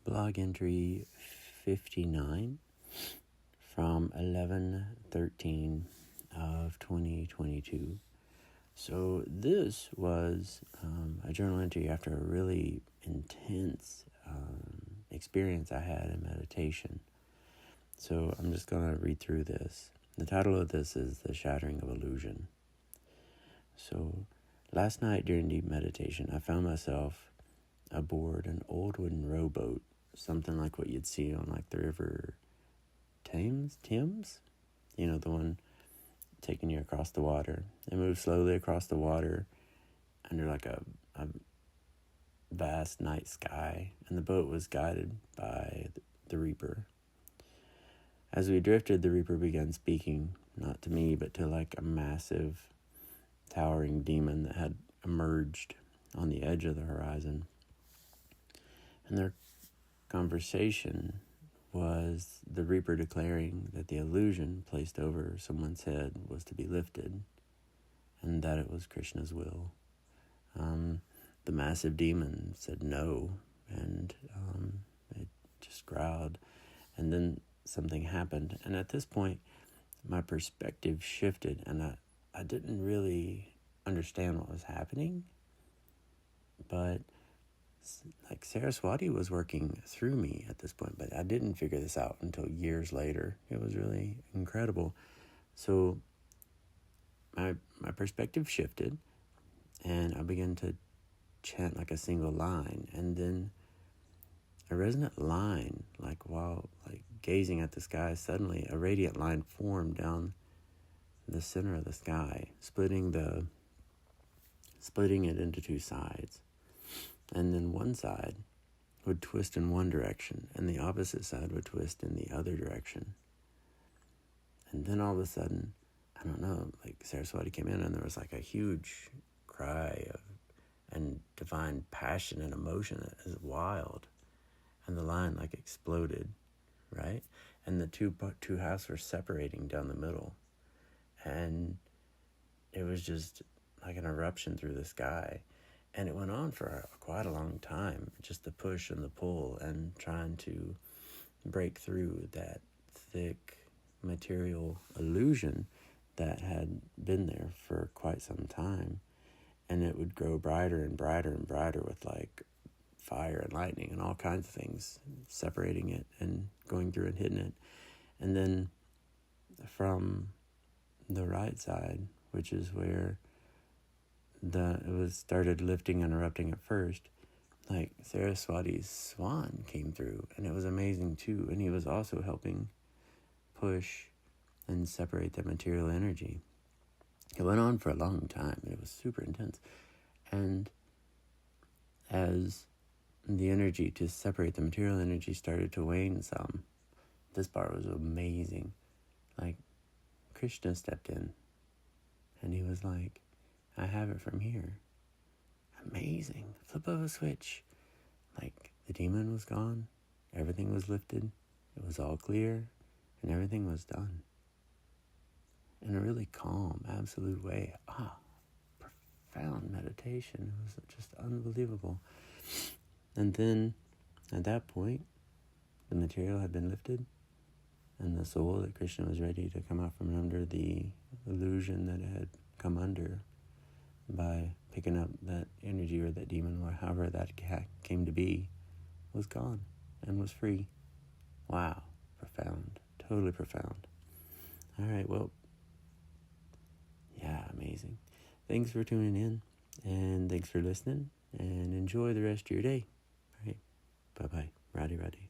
blog entry 59 from 11/13 of 2022. So this was a journal entry after a really intense experience I had in meditation. So I'm just going to read through this. The title of this is The Shattering of Illusion. So last night during deep meditation, I found myself aboard an old wooden rowboat, something like what you'd see on like the river Thames? You know, the one taking you across the water. It moved slowly across the water under like a vast night sky, and the boat was guided by the Reaper. As we drifted, the Reaper began speaking, not to me, but to like a massive, towering demon that had emerged on the edge of the horizon. And their conversation was the Reaper declaring that the illusion placed over someone's head was to be lifted, and that it was Krishna's will. The massive demon said no, and it just growled. And then something happened, and at this point, my perspective shifted, and I didn't really understand what was happening, but like Saraswati was working through me at this point, but I didn't figure this out until years later. It was really incredible. So my perspective shifted, and I began to chant like a single line, and then a resonant line, like while like gazing at the sky, suddenly a radiant line formed down the center of the sky, splitting it into two sides. And then one side would twist in one direction, and the opposite side would twist in the other direction. And then all of a sudden, I don't know, like Saraswati came in, and there was like a huge cry and divine passion and emotion that is wild. And the line like exploded, right? And the two halves were separating down the middle. And it was just like an eruption through the sky. And it went on for quite a long time, just the push and the pull and trying to break through that thick material illusion that had been there for quite some time. And it would grow brighter and brighter and brighter with like fire and lightning and all kinds of things, separating it and going through and hitting it. And then from the right side, which is where it was started lifting and erupting at first, like Saraswati's swan came through, and it was amazing too. And he was also helping push and separate that material energy. It went on for a long time, and it was super intense. And as the energy to separate the material energy started to wane some, this part was amazing. Like Krishna stepped in, and he was like, I have it from here. Amazing. Flip of a switch. Like the demon was gone. Everything was lifted. It was all clear. And everything was done. In a really calm, absolute way. Profound meditation. It was just unbelievable. And then, at that point, the material had been lifted. And the soul that Krishna was ready to come out from under the illusion that it had come under by picking up that energy or that demon or however that came to be, was gone and was free. Wow. Profound. Totally profound. All right, well, yeah, amazing. Thanks for tuning in, and thanks for listening, and enjoy the rest of your day. All right, bye-bye. Radhe Radhe.